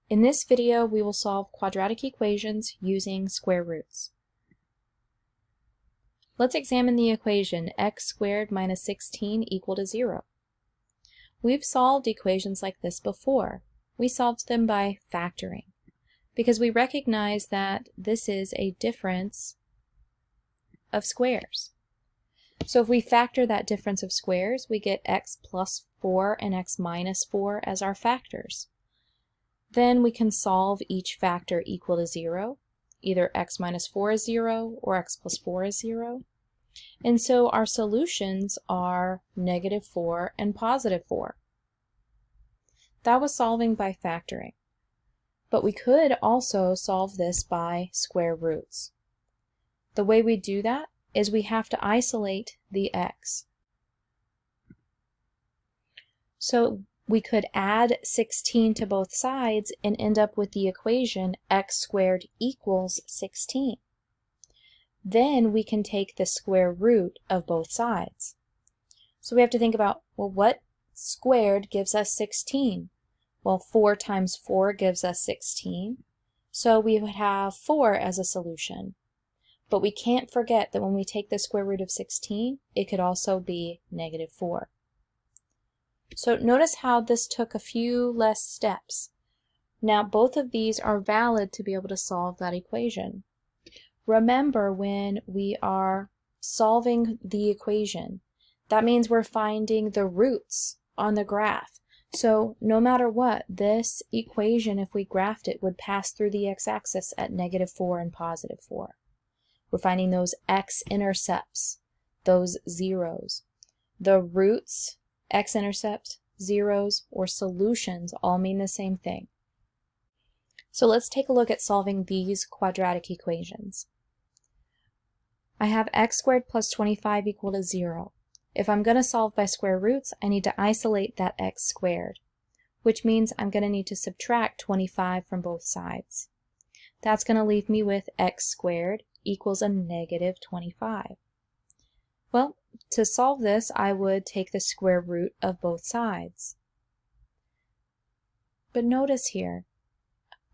In this video, we will solve quadratic equations using square roots. Let's examine the equation x squared minus 16 equal to 0. We've solved equations like this before. We solved them by factoring, because we recognize that this is a difference of squares. So if we factor that difference of squares, we get x plus 4 and x minus 4 as our factors. Then we can solve each factor equal to 0. Either x minus 4 is 0 or x plus 4 is 0. And so our solutions are negative 4 and positive 4. That was solving by factoring. But we could also solve this by square roots. The way we do that is we have to isolate the x. So we could add 16 to both sides and end up with the equation x squared equals 16. Then we can take the square root of both sides. So we have to think about, well, what squared gives us 16? Well, 4 times 4 gives us 16. So we would have 4 as a solution. But we can't forget that when we take the square root of 16, it could also be negative 4. So notice how this took a few less steps. Now both of these are valid to be able to solve that equation. Remember, when we are solving the equation, that means we're finding the roots on the graph. So no matter what, this equation, if we graphed it, would pass through the x-axis at negative 4 and positive 4. We're finding those x-intercepts, those zeros. The roots, x-intercepts, zeros, or solutions all mean the same thing. So let's take a look at solving these quadratic equations. I have x squared plus 25 equal to 0. If I'm going to solve by square roots, I need to isolate that x squared, which means I'm going to need to subtract 25 from both sides. That's going to leave me with x squared equals a negative 25. Well, to solve this, I would take the square root of both sides. But notice here,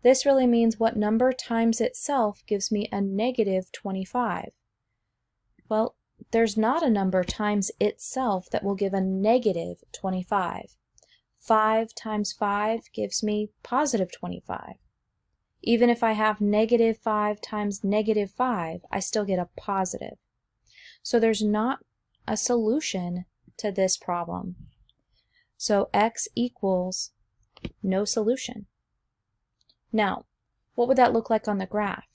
this really means what number times itself gives me a negative 25. Well, there's not a number times itself that will give a negative 25. 5 times 5 gives me positive 25. Even if I have negative 5 times negative 5, I still get a positive. So there's not a solution to this problem. So x equals no solution. Now, what would that look like on the graph?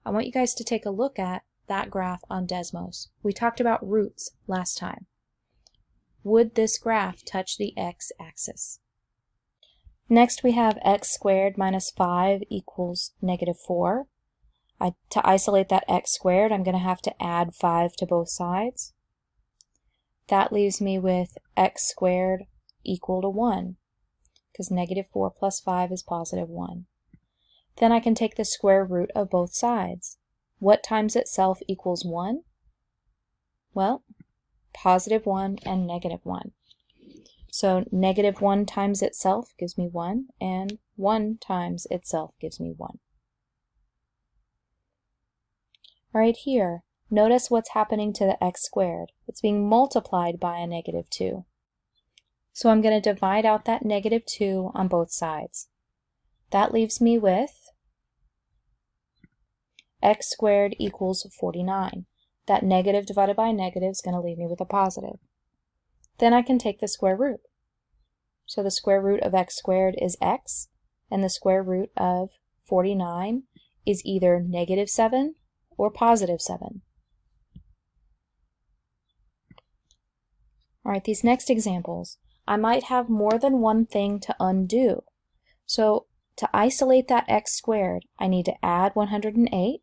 I want you guys to take a look at that graph on Desmos. We talked about roots last time. Would this graph touch the x-axis? Next we have x squared minus 5 equals negative 4. To isolate that x squared, I'm going to have to add 5 to both sides. That leaves me with x squared equal to 1, because negative 4 plus 5 is positive 1. Then I can take the square root of both sides. What times itself equals 1? Well, positive 1 and negative 1. So negative 1 times itself gives me 1, and 1 times itself gives me 1. Right here, notice what's happening to the x squared. It's being multiplied by a negative 2. So I'm going to divide out that negative 2 on both sides. That leaves me with x squared equals 49. That negative divided by a negative is going to leave me with a positive. Then I can take the square root. So the square root of x squared is x, and the square root of 49 is either negative 7 or positive 7. All right, these next examples, I might have more than one thing to undo. So to isolate that x squared, I need to add 108,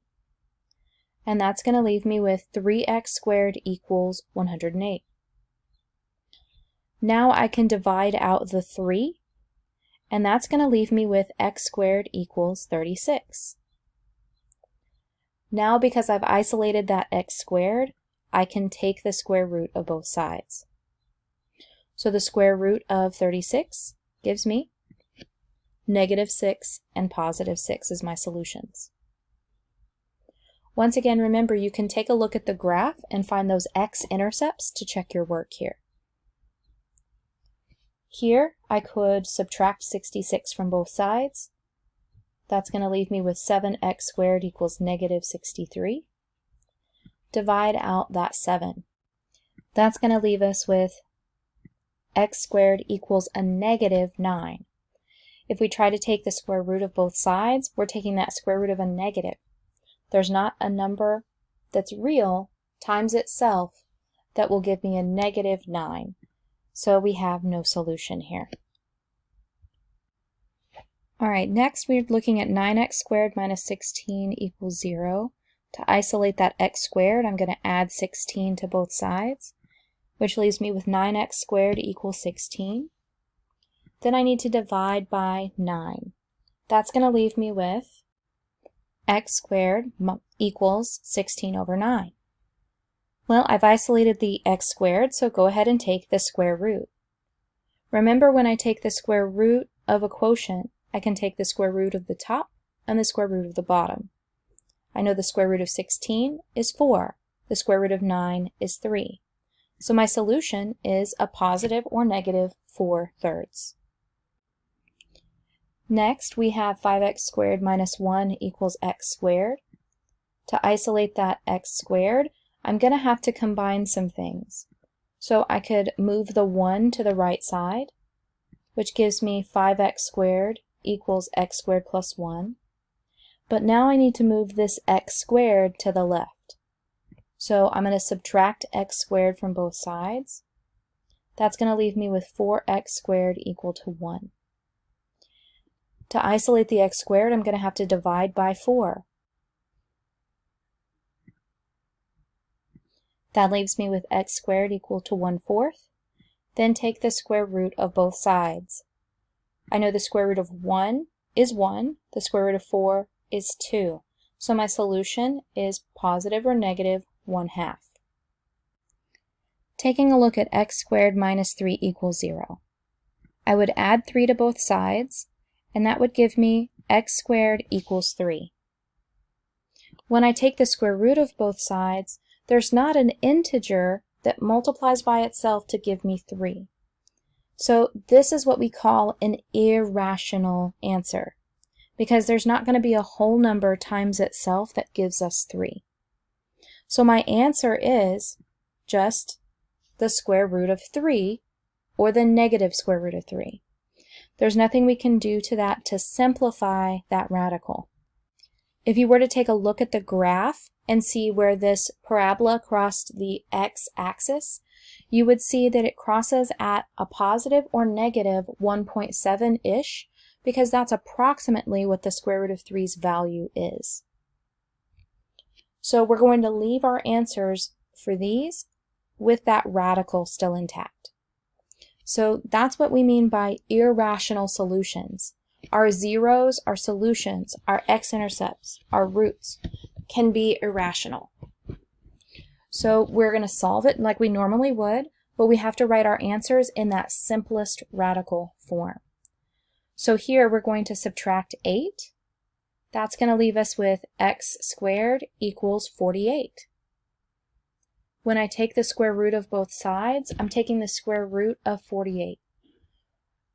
and that's going to leave me with 3x squared equals 108. Now I can divide out the 3, and that's going to leave me with x squared equals 36. Now, because I've isolated that x squared, I can take the square root of both sides. So the square root of 36 gives me -6, and +6 as my solutions. Once again, remember you can take a look at the graph and find those x-intercepts to check your work here. Here, I could subtract 66 from both sides. That's going to leave me with 7x squared equals -63. Divide out that 7. That's going to leave us with x squared equals a -9. If we try to take the square root of both sides, we're taking that square root of a negative. There's not a number that's real times itself that will give me a -9. So we have no solution here. Alright, next we're looking at 9x squared minus 16 equals 0. To isolate that x squared, I'm going to add 16 to both sides, which leaves me with 9x squared equals 16. Then I need to divide by 9. That's going to leave me with x squared equals 16 over 9. Well, I've isolated the x squared, so go ahead and take the square root. Remember, when I take the square root of a quotient, I can take the square root of the top and the square root of the bottom. I know the square root of 16 is 4. The square root of 9 is 3. So my solution is a positive or negative 4/3. Next, we have 5x squared minus 1 equals x squared. To isolate that x squared, I'm going to have to combine some things. So I could move the 1 to the right side, which gives me 5x squared equals x squared plus 1. But now I need to move this x squared to the left. So I'm going to subtract x squared from both sides. That's going to leave me with 4x squared equal to 1. To isolate the x squared, I'm going to have to divide by 4. That leaves me with x squared equal to 1/4. Then take the square root of both sides. I know the square root of 1 is 1, the square root of 4 is 2. So my solution is positive or negative 1/2. Taking a look at x squared minus 3 equals 0. I would add 3 to both sides, and that would give me x squared equals 3. When I take the square root of both sides, there's not an integer that multiplies by itself to give me 3. So this is what we call an irrational answer, because there's not going to be a whole number times itself that gives us 3. So my answer is just the square root of 3, or the negative square root of 3. There's nothing we can do to that to simplify that radical. If you were to take a look at the graph and see where this parabola crossed the x-axis, you would see that it crosses at a positive or negative 1.7-ish, because that's approximately what the square root of 3's value is. So we're going to leave our answers for these with that radical still intact. So that's what we mean by irrational solutions. Our zeros, our solutions, our x-intercepts, our roots can be irrational. So we're going to solve it like we normally would, but we have to write our answers in that simplest radical form. So here we're going to subtract 8. That's going to leave us with x squared equals 48. When I take the square root of both sides, I'm taking the square root of 48.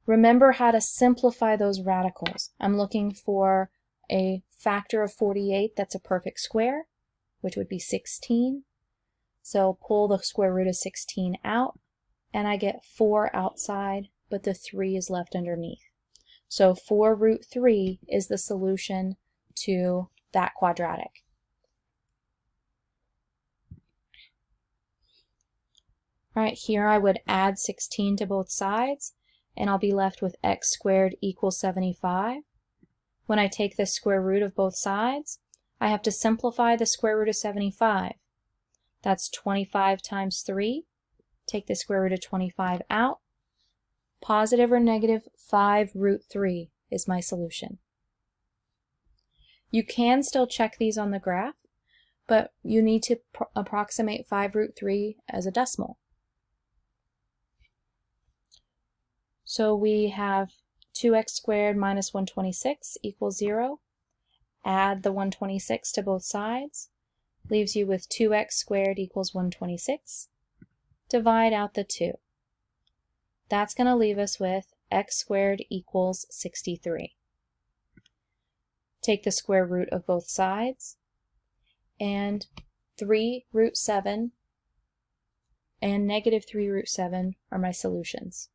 Remember how to simplify those radicals. I'm looking for a factor of 48 that's a perfect square, which would be 16. So pull the square root of 16 out, and I get 4 outside, but the 3 is left underneath. So 4 root 3 is the solution to that quadratic. All right, here I would add 16 to both sides, and I'll be left with x squared equals 75. When I take the square root of both sides, I have to simplify the square root of 75. That's 25 times 3. Take the square root of 25 out. Positive or negative 5 root 3 is my solution. You can still check these on the graph, but you need to approximate 5 root 3 as a decimal. So we have 2x squared minus 126 equals 0. Add the 126 to both sides. Leaves you with 2x squared equals 126. Divide out the 2. That's going to leave us with x squared equals 63. Take the square root of both sides, and 3 root 7 and negative 3 root 7 are my solutions.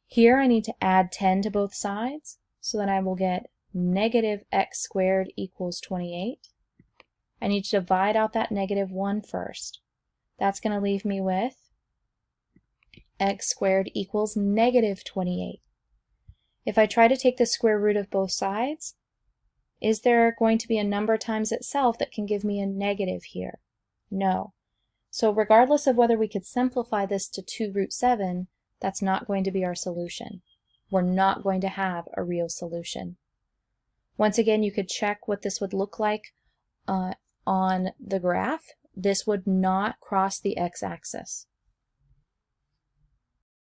Here I need to add 10 to both sides, so that I will get negative x squared equals 28. I need to divide out that negative 1 first. That's going to leave me with x squared equals negative 28. If I try to take the square root of both sides, is there going to be a number times itself that can give me a negative here? No. So regardless of whether we could simplify this to 2 root 7, that's not going to be our solution. We're not going to have a real solution. Once again, you could check what this would look like on the graph. This would not cross the x-axis.